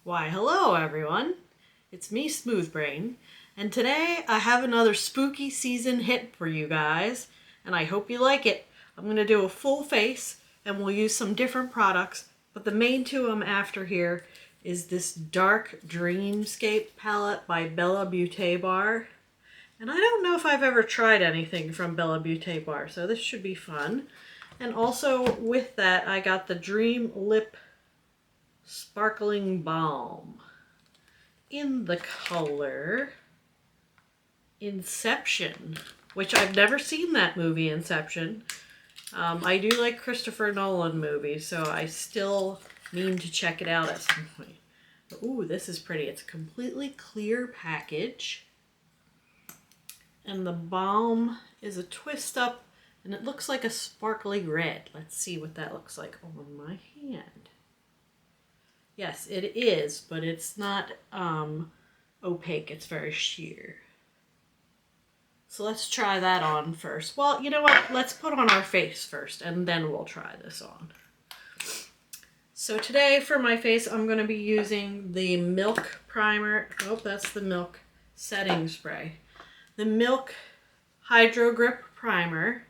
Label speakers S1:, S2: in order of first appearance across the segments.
S1: Why, hello everyone. It's me, Smooth Brain, and today I have another spooky season hit for you guys, and I hope you like it. I'm going to do a full face, and we'll use some different products, but the main two I'm after here is this Dark Dreamscape palette by Belle Beaute Bar. And I don't know if I've ever tried anything from Belle Beaute Bar, so this should be fun. And also with that, I got the Dream Lip Sparkling Balm in the color Inception, which I've never seen that movie, Inception. I do like Christopher Nolan movies, so I still mean to check it out at some point. But, ooh, this is pretty. It's a completely clear package. And the balm is a twist up, and it looks like a sparkly red. Let's see what that looks like on my hand. Yes, it is, but it's not opaque. It's very sheer. So let's try that on first. Well, you know what? Let's put on our face first, and then we'll try this on. So today for my face, I'm going to be using the Milk Primer. Oh, that's the Milk Setting Spray. The Milk Hydro Grip Primer.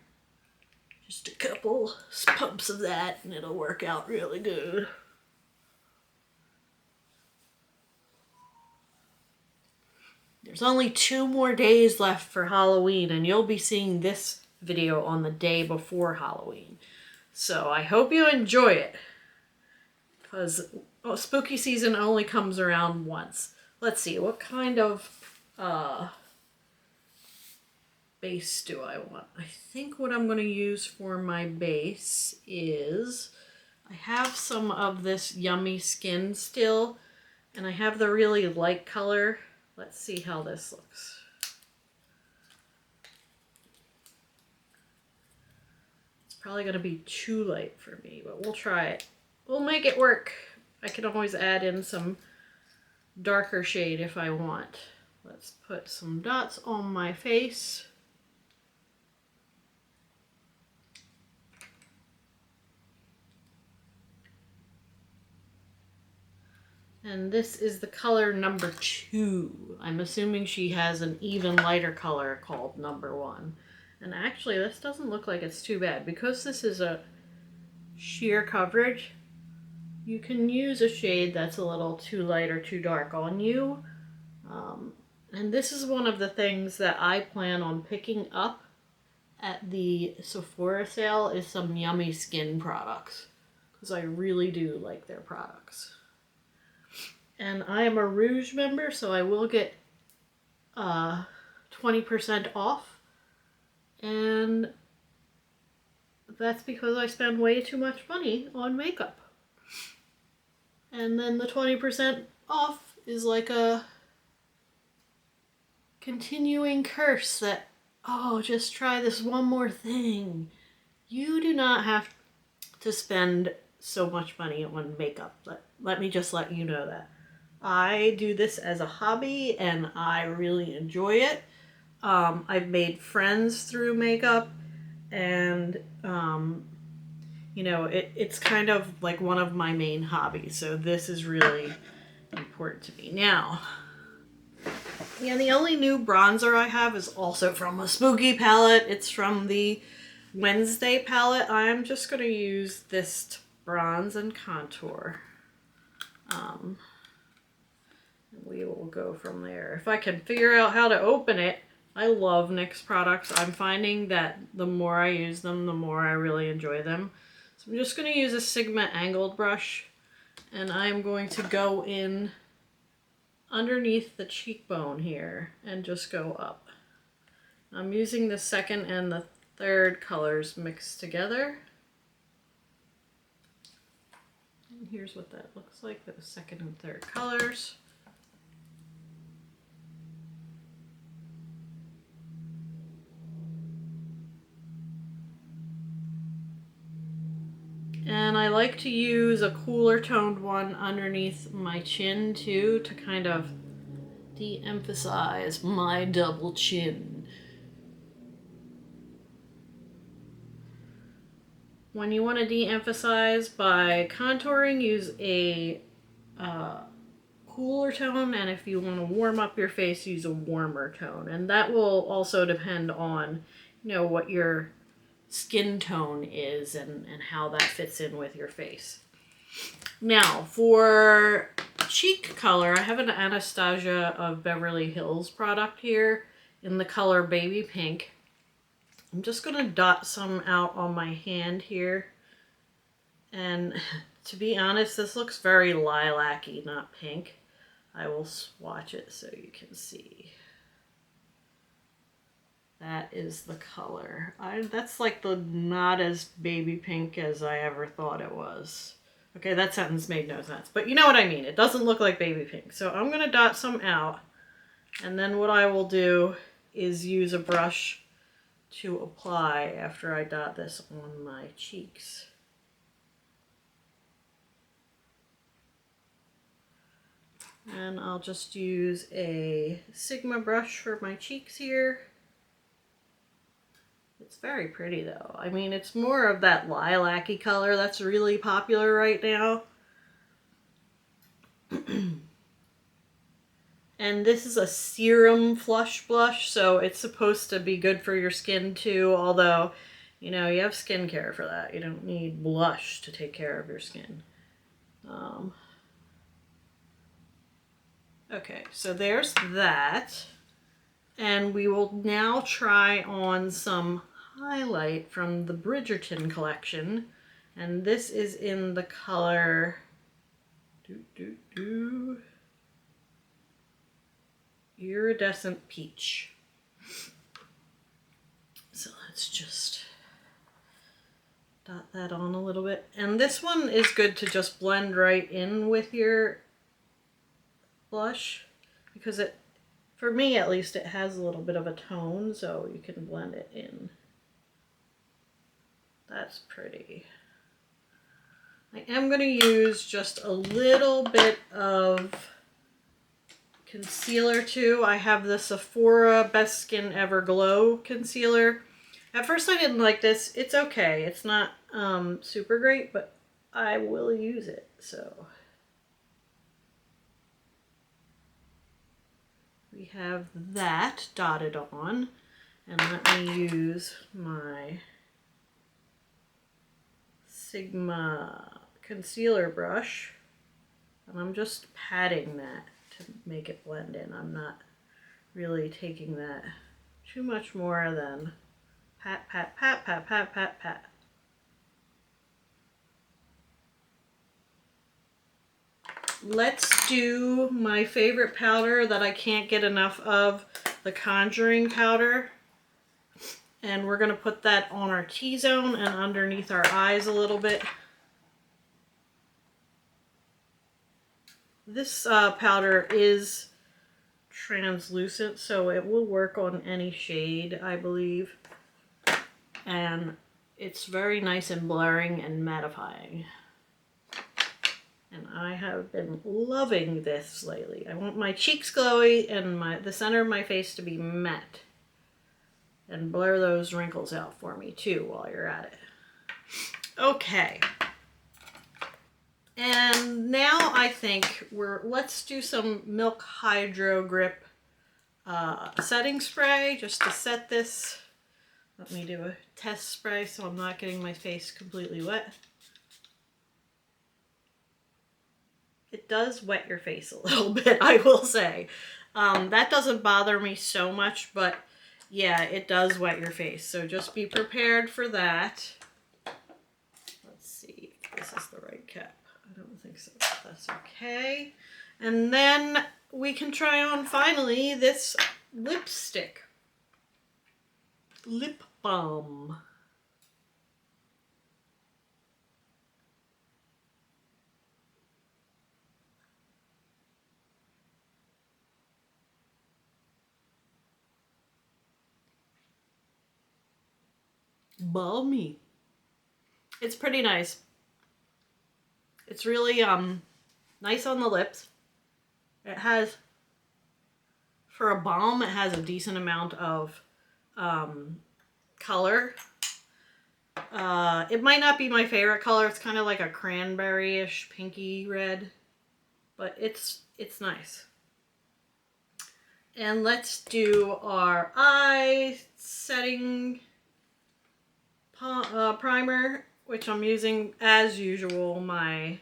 S1: Just a couple pumps of that, and it'll work out really good. There's only 2 more days left for Halloween, and you'll be seeing this video on the day before Halloween. So I hope you enjoy it, because spooky season only comes around once. Let's see, what kind of base do I want? I think what I'm going to use for my base is, I have some of this Yummy Skin still, and I have the really light color. Let's see how this looks. It's probably going to be too light for me, but we'll try it. We'll make it work. I can always add in some darker shade if I want. Let's put some dots on my face. And this is the color number 2. I'm assuming she has an even lighter color called number 1. And actually, this doesn't look like it's too bad. Because this is a sheer coverage, you can use a shade that's a little too light or too dark on you. And this is one of the things that I plan on picking up at the Sephora sale, is some Yummy Skin products. Because I really do like their products. And I am a Rouge member, so I will get 20% off. And that's because I spend way too much money on makeup. And then the 20% off is like a continuing curse that, oh, just try this one more thing. You do not have to spend so much money on makeup. Let me just let you know that. I do this as a hobby, and I really enjoy it. I've made friends through makeup, and, you know, it's kind of like one of my main hobbies, so this is really important to me. Now, yeah, the only new bronzer I have is also from a spooky palette. It's from the Wednesday palette. I'm just going to use this to bronze and contour. We will go from there. If I can figure out how to open it. I love NYX products. I'm finding that the more I use them, the more I really enjoy them. So I'm just going to use a Sigma angled brush, and I'm going to go in underneath the cheekbone here and just go up. I'm using the second and the third colors mixed together. And here's what that looks like, the second and third colors. And I like to use a cooler toned one underneath my chin too, to kind of de-emphasize my double chin. When you want to de-emphasize by contouring, use a cooler tone, and if you want to warm up your face, use a warmer tone. And that will also depend on, you know, what your skin tone is and how that fits in with your face. Now, for cheek color, I have an Anastasia of Beverly Hills product here in the color Baby Pink. I'm just going to dot some out on my hand here. And to be honest, this looks very lilac-y, not pink. I will swatch it so you can see. That is the color. That's like the not as baby pink as I ever thought it was. Okay, that sentence made no sense, but you know what I mean. It doesn't look like baby pink. So I'm going to dot some out, and then what I will do is use a brush to apply after I dot this on my cheeks. And I'll just use a Sigma brush for my cheeks here. It's very pretty though. I mean, it's more of that lilac-y color that's really popular right now. And this is a serum flush blush, so it's supposed to be good for your skin too, although, you know, you have skincare for that. You don't need blush to take care of your skin. Okay, so there's that. And we will now try on some highlight from the Bridgerton collection. And this is in the color Iridescent Peach. So let's just dot that on a little bit. And this one is good to just blend right in with your blush, because it, for me at least, it has a little bit of a tone, so you can blend it in. That's pretty. I am going to use just a little bit of concealer too. I have the Sephora Best Skin Ever Glow concealer. At first I didn't like this. It's okay. It's not super great, but I will use it, so. We have that dotted on, and let me use my Sigma concealer brush, and I'm just patting that to make it blend in. I'm not really taking that too much more than pat, pat, pat, pat, pat, pat, pat. Let's do my favorite powder that I can't get enough of, the Conjuring powder. And we're going to put that on our T-zone and underneath our eyes a little bit. This powder is translucent, so it will work on any shade, I believe. And it's very nice and blurring and mattifying. And I have been loving this lately. I want my cheeks glowy and the center of my face to be matte. And blur those wrinkles out for me too while you're at it. Okay. And now I think let's do some Milk Hydro Grip setting spray just to set this. Let me do a test spray so I'm not getting my face completely wet. It does wet your face a little bit, I will say. That doesn't bother me so much, but yeah, it does wet your face. So just be prepared for that. Let's see if this is the right cap. I don't think so, but that's okay. And then we can try on, finally, this lipstick. Lip balm. Balmy. It's pretty nice. It's really nice on the lips. It has, for a balm, it has a decent amount of color. It might not be my favorite color. It's kind of like a cranberry-ish pinky red, but it's It's nice. And let's do our eye setting primer, which I'm using, as usual, my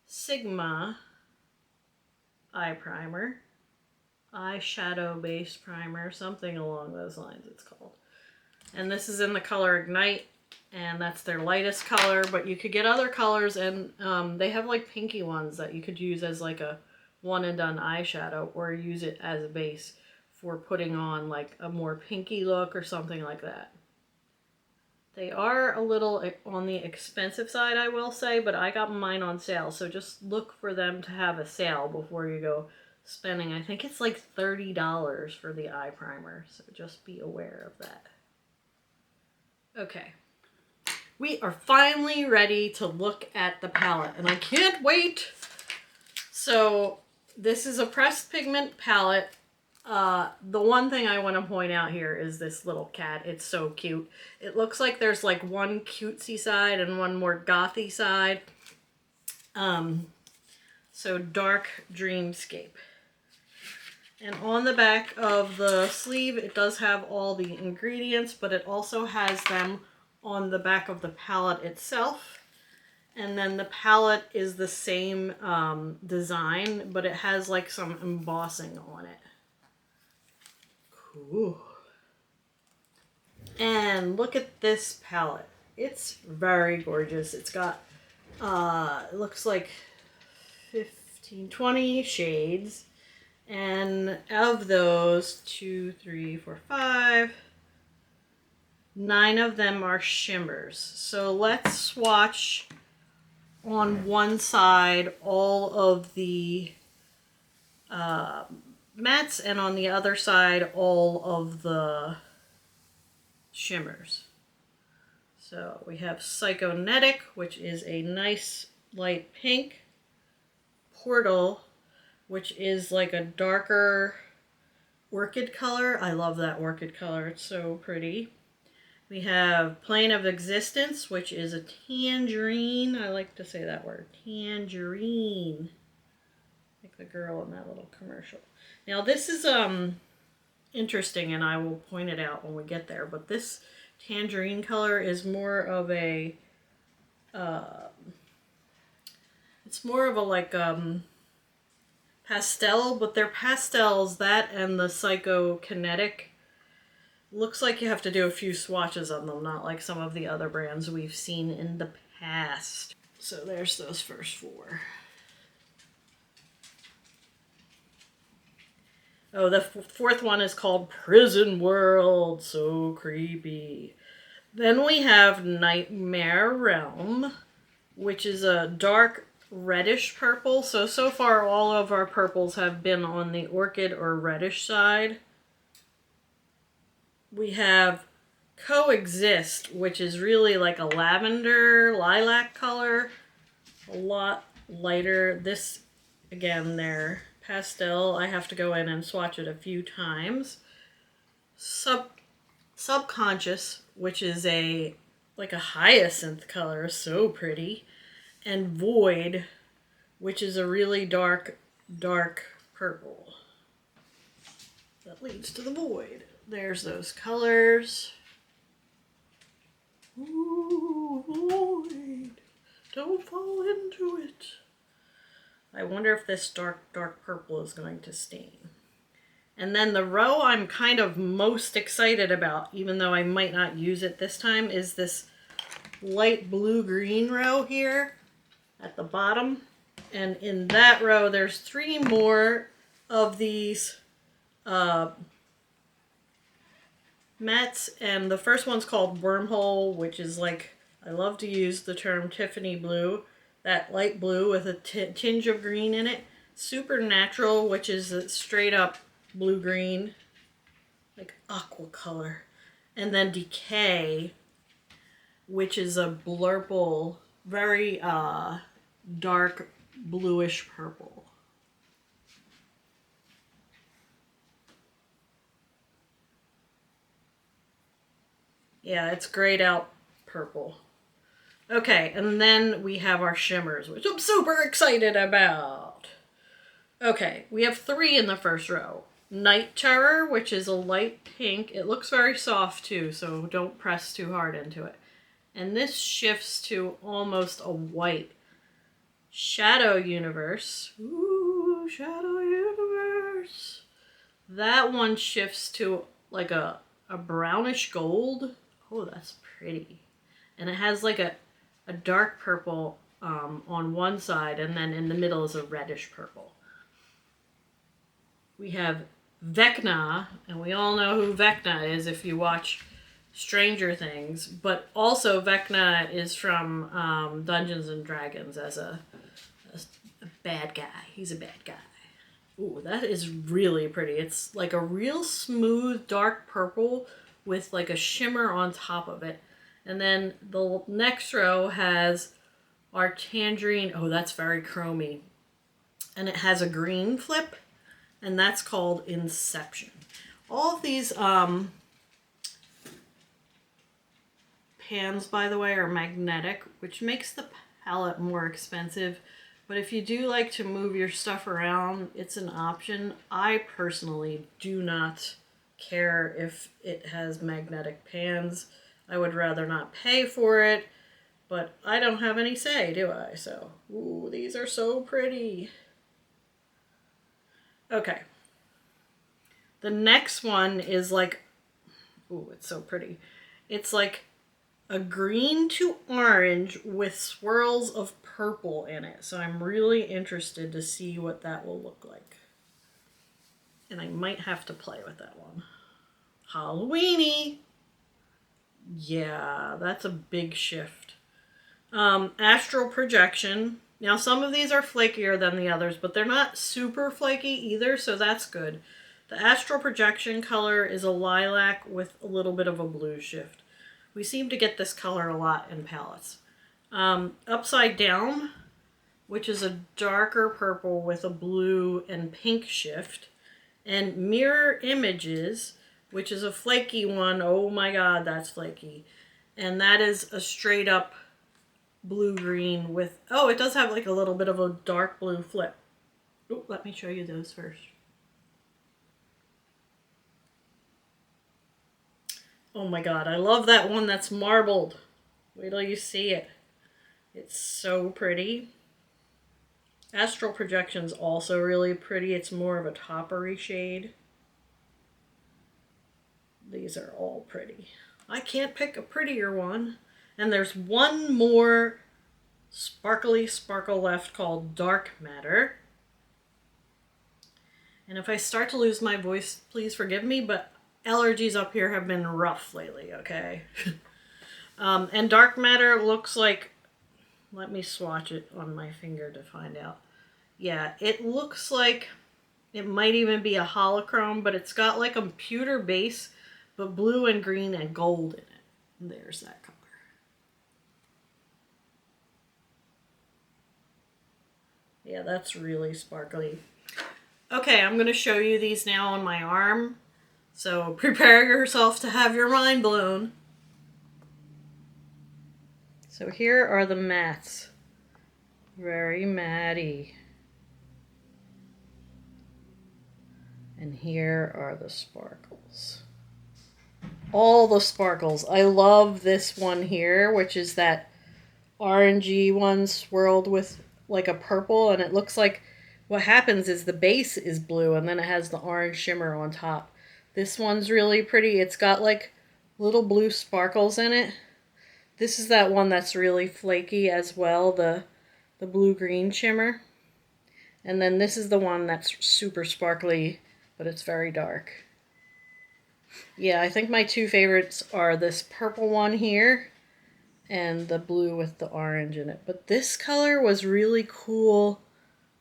S1: Sigma eye primer. Eyeshadow base primer, something along those lines it's called. And this is in the color Ignite, and that's their lightest color, but you could get other colors, and they have like pinky ones that you could use as like a one and done eyeshadow, or use it as a base for putting on like a more pinky look or something like that. They are a little on the expensive side, I will say, but I got mine on sale, so just look for them to have a sale before you go spending. I think it's like $30 for the eye primer, so just be aware of that. Okay, we are finally ready to look at the palette, and I can't wait. So this is a pressed pigment palette. The one thing I want to point out here is this little cat. It's so cute. It looks like there's like one cutesy side and one more gothy side. So Dark Dreamscape. And on the back of the sleeve, it does have all the ingredients, but it also has them on the back of the palette itself. And then the palette is the same design, but it has like some embossing on it. Cool. And look at this palette. It's very gorgeous. It's got, it looks like 15, 20 shades. And of those, 2, 3, 4, 5, 9 of them are shimmers. So let's swatch on one side all of the mattes, and on the other side all of the shimmers. So we have Psychonetic, which is a nice light pink. Portal, which is like a darker orchid color. I love that orchid color. It's so pretty. We have Plane of Existence, which is a tangerine. I like to say that word. Tangerine. Like the girl in that little commercial. Now this is interesting, and I will point it out when we get there, but this tangerine color is more of a it's more of a like pastel, but they're pastels, that and the Psychokinetic. Looks like you have to do a few swatches on them, not like some of the other brands we've seen in the past. So there's those first 4. Oh, the fourth one is called Prison World. So creepy. Then we have Nightmare Realm, which is a dark reddish purple. So far all of our purples have been on the orchid or reddish side. We have Coexist, which is really like a lavender, lilac color. A lot lighter. This, again, they're pastel. I have to go in and swatch it a few times. Subconscious, which is like a hyacinth color, so pretty. And Void, which is a really dark purple. That leads to the Void. There's those colors. Ooh, Void. Don't fall into it. I wonder if this dark purple is going to stain. And then the row I'm kind of most excited about, even though I might not use it this time, is this light blue-green row here at the bottom. And in that row, there's 3 more of these mattes. And the first one's called Wormhole, which is like, I love to use the term Tiffany blue. That light blue with a tinge of green in it. Supernatural, which is a straight up blue-green, like aqua color. And then Decay, which is a blurple, very dark bluish purple. Yeah, it's grayed out purple. Okay, and then we have our shimmers, which I'm super excited about. Okay, we have 3 in the first row. Night Terror, which is a light pink. It looks very soft too, so don't press too hard into it. And this shifts to almost a white. Shadow Universe. Ooh, Shadow Universe. That one shifts to like a brownish gold. Oh, that's pretty. And it has like a dark purple on one side, and then in the middle is a reddish purple. We have Vecna, and we all know who Vecna is if you watch Stranger Things, but also Vecna is from Dungeons and Dragons as a bad guy. He's a bad guy. Ooh, that is really pretty. It's like a real smooth dark purple with like a shimmer on top of it. And then the next row has our tangerine. Oh, that's very chromy. And it has a green flip, and that's called Inception. All of these pans, by the way, are magnetic, which makes the palette more expensive. But if you do like to move your stuff around, it's an option. I personally do not care if it has magnetic pans. I would rather not pay for it, but I don't have any say, do I? So, ooh, these are so pretty. Okay. The next one is like, ooh, it's so pretty. It's like a green to orange with swirls of purple in it. So I'm really interested to see what that will look like. And I might have to play with that one. Halloweeny! Yeah, that's a big shift. Astral Projection. Now some of these are flakier than the others, but they're not super flaky either, so that's good. The Astral Projection color is a lilac with a little bit of a blue shift. We seem to get this color a lot in palettes. Upside Down, which is a darker purple with a blue and pink shift. And Mirror Images, which is a flaky one. Oh my god, that's flaky. And that is a straight up blue-green with... Oh, it does have like a little bit of a dark blue flip. Oh, let me show you those first. Oh my god, I love that one that's marbled. Wait till you see it. It's so pretty. Astral Projection's also really pretty. It's more of a toppery shade. These are all pretty. I can't pick a prettier one. And there's one more sparkly sparkle left called Dark Matter. And if I start to lose my voice, please forgive me, but allergies up here have been rough lately, okay? And Dark Matter looks like... Let me swatch it on my finger to find out. Yeah, it looks like it might even be a holochrome, but it's got like a pewter base, but blue and green and gold in it. And there's that color. Yeah, that's really sparkly. Okay, I'm going to show you these now on my arm. So prepare yourself to have your mind blown. So here are the mattes. Very matty. And here are the sparkles. All the sparkles. I love this one here, which is that orangey one swirled with like a purple, and it looks like what happens is the base is blue and then it has the orange shimmer on top. This one's really pretty. It's got like little blue sparkles in it. This is that one that's really flaky as well, the blue-green shimmer. And then this is the one that's super sparkly, but it's very dark. Yeah, I think my two favorites are this purple one here and the blue with the orange in it. But this color was really cool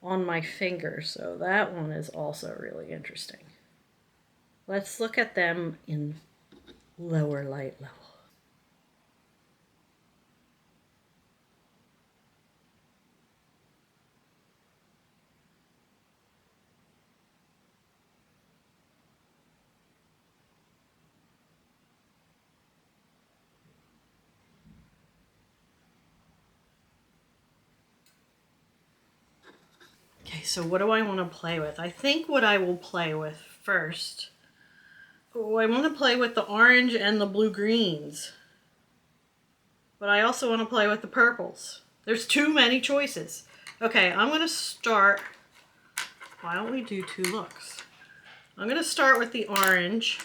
S1: on my finger, so that one is also really interesting. Let's look at them in lower light level. so what do I want to play with? I think what I will play with first, oh, I want to play with the orange and the blue greens. But I also want to play with the purples. There's too many choices. Okay, I'm going to start, why don't we do 2 looks? I'm going to start with the orange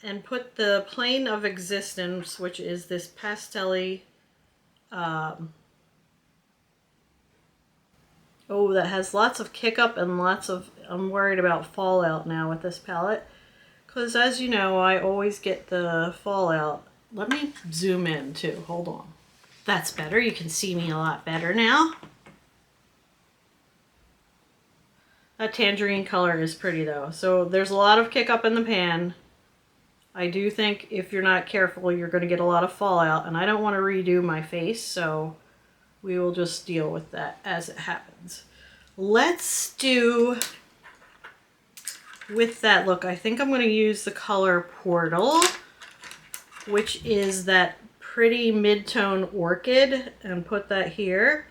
S1: and put the Plane of Existence, which is this pastel-y, oh, that has lots of kick up and lots of, I'm worried about fallout now with this palette. Because as you know, I always get the fallout. Let me zoom in too, hold on. That's better, you can see me a lot better now. That tangerine color is pretty though. So there's a lot of kick up in the pan. I do think if you're not careful, you're going to get a lot of fallout, and I don't want to redo my face, so we will just deal with that as it happens. Let's do, with that look, I think I'm going to use the color Portal, which is that pretty mid-tone orchid, and put that here.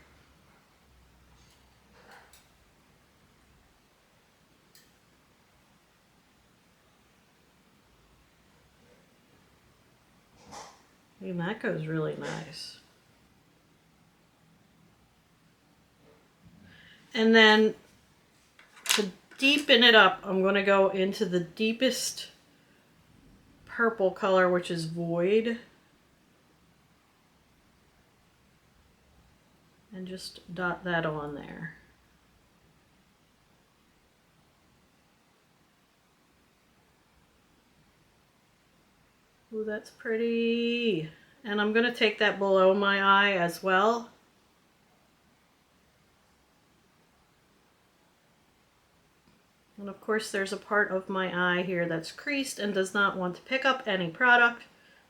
S1: And that goes really nice. And then to deepen it up, I'm going to go into the deepest purple color, which is Void. And just dot that on there. Ooh, that's pretty. And I'm going to take that below my eye as well. And of course there's a part of my eye here that's creased and does not want to pick up any product.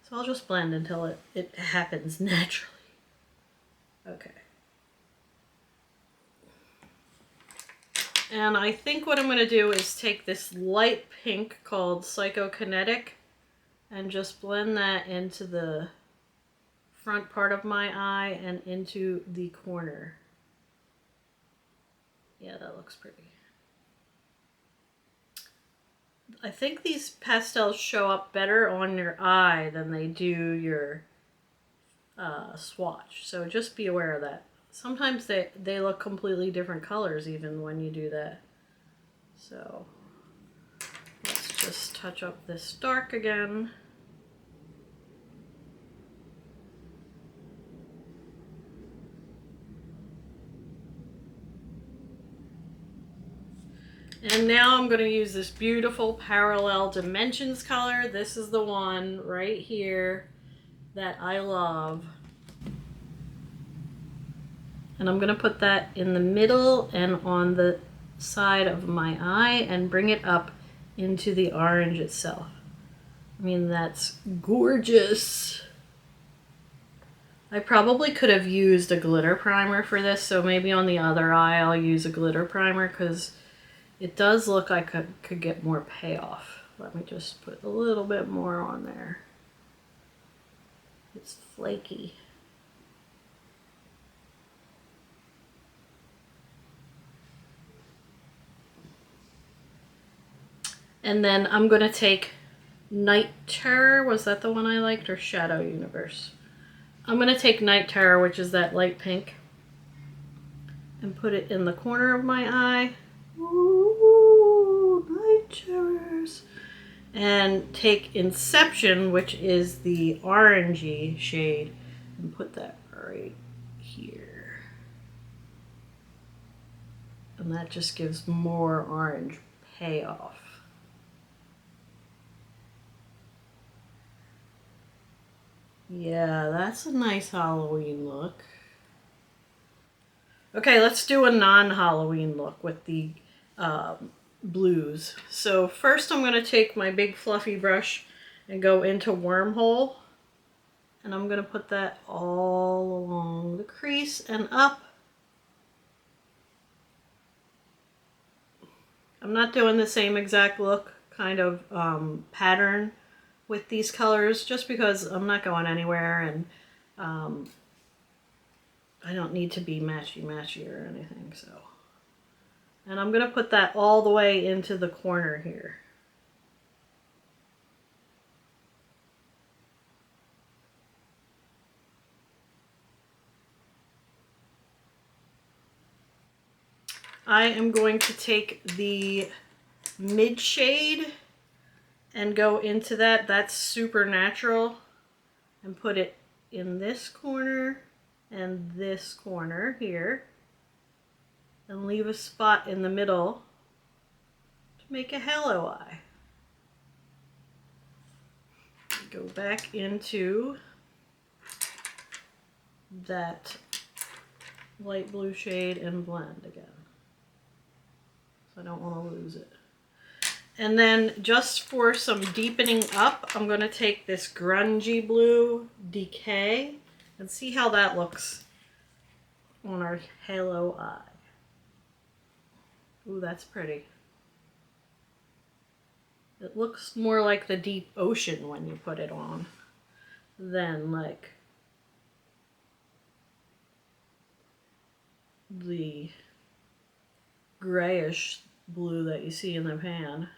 S1: So I'll just blend until it happens naturally. Okay. And I think what I'm going to do is take this light pink called Psychokinetic and just blend that into the front part of my eye and into the corner. Yeah, that looks pretty. I think these pastels show up better on your eye than they do your swatch. So just be aware of that. Sometimes they look completely different colors even when you do that. So let's just touch up this dark again. And now I'm going to use this beautiful Parallel Dimensions color. This is the one right here that I love. And I'm going to put that in the middle and on the side of my eye and bring it up into the orange itself. I mean, that's gorgeous. I probably could have used a glitter primer for this, so maybe on the other eye I'll use a glitter primer because it does look like I could get more payoff. Let me just put a little bit more on there. It's flaky. And then I'm going to take Night Terror. Was that the one I liked? Or Shadow Universe? I'm going to take Night Terror, which is that light pink, and put it in the corner of my eye. Ooh, Night Terrors. And take Inception, which is the orangey shade, and put that right here. And that just gives more orange payoff. Yeah, that's a nice Halloween look. Okay, let's do a non-Halloween look with the blues. So first I'm going to take my big fluffy brush and go into Wormhole. And I'm going to put that all along the crease and up. I'm not doing the same exact look kind of pattern with these colors just because I'm not going anywhere, and I don't need to be matchy-matchy or anything, so. And I'm going to put that all the way into the corner here. I am going to take the mid shade and go into that. That's Supernatural. And put it in this corner and this corner here. And leave a spot in the middle to make a halo eye. Go back into that light blue shade and blend again. So I don't want to lose it. And then just for some deepening up, I'm going to take this grungy blue Decay and see how that looks on our halo eye. Ooh, that's pretty. It looks more like the deep ocean when you put it on than like the grayish blue that you see in the pan.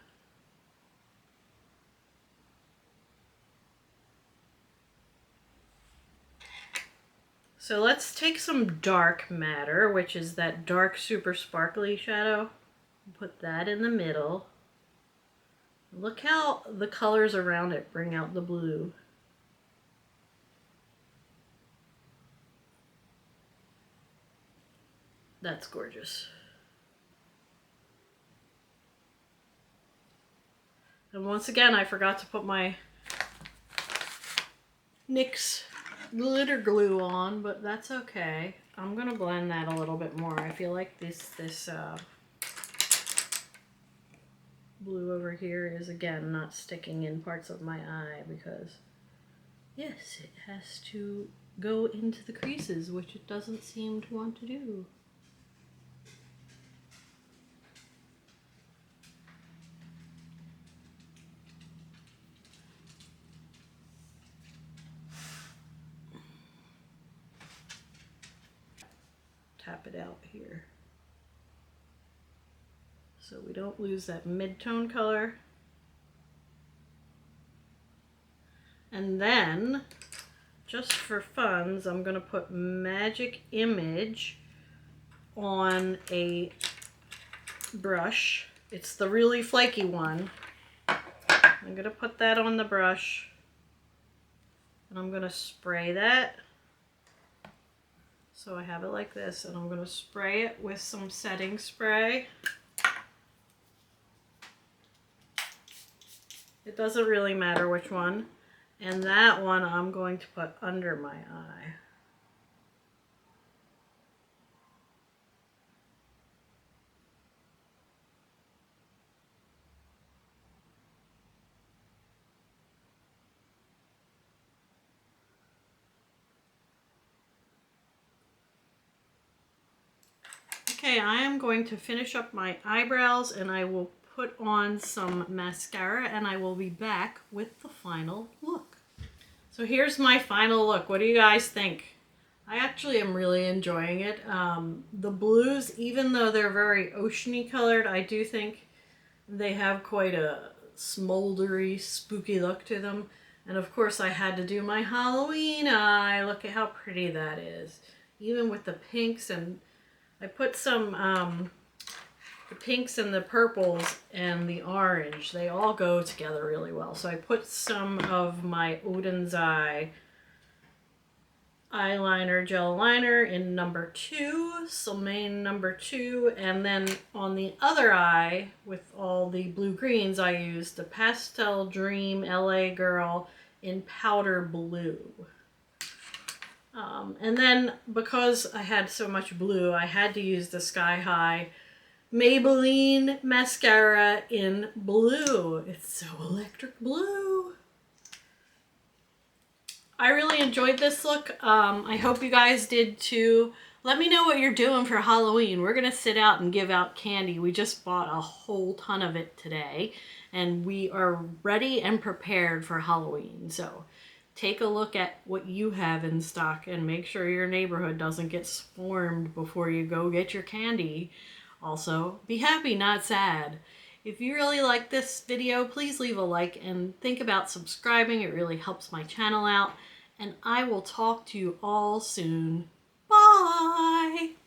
S1: So let's take some dark matter, which is that dark super sparkly shadow. Put that in the middle. Look how the colors around it bring out the blue. That's gorgeous. And once again, I forgot to put my NYX glitter glue on, but that's okay. I'm gonna blend that a little bit more. I feel like this blue over here is again not sticking in parts of my eye because yes, it has to go into the creases, which it doesn't seem to want to do. Tap it out here so we don't lose that mid-tone color. And then, just for funs, I'm going to put Magic Image on a brush. It's the really flaky one. I'm going to put that on the brush and I'm going to spray that. So I have it like this, and I'm going to spray it with some setting spray. It doesn't really matter which one. And that one I'm going to put under my eye. Okay, I am going to finish up my eyebrows and I will put on some mascara and I will be back with the final look. So here's my final look. What do you guys think? I actually am really enjoying it. The blues, even though they're very oceany colored, I do think they have quite a smoldery, spooky look to them. And of course I had to do my Halloween eye. Look at how pretty that is. Even with the pinks, and I put some, the pinks and the purples and the orange, they all go together really well. So I put some of my Odin's Eye eyeliner, gel liner in number 2, Sylvain number 2, and then on the other eye with all the blue greens I used the Pastel Dream LA Girl in powder blue. And then because I had so much blue, I had to use the Sky High Maybelline mascara in blue. It's so electric blue. I really enjoyed this look. I hope you guys did too. Let me know what you're doing for Halloween. We're gonna sit out and give out candy. We just bought a whole ton of it today and we are ready and prepared for Halloween. So take a look at what you have in stock and make sure your neighborhood doesn't get swarmed before you go get your candy. Also, be happy, not sad. If you really like this video, please leave a like and think about subscribing. It really helps my channel out. And I will talk to you all soon. Bye!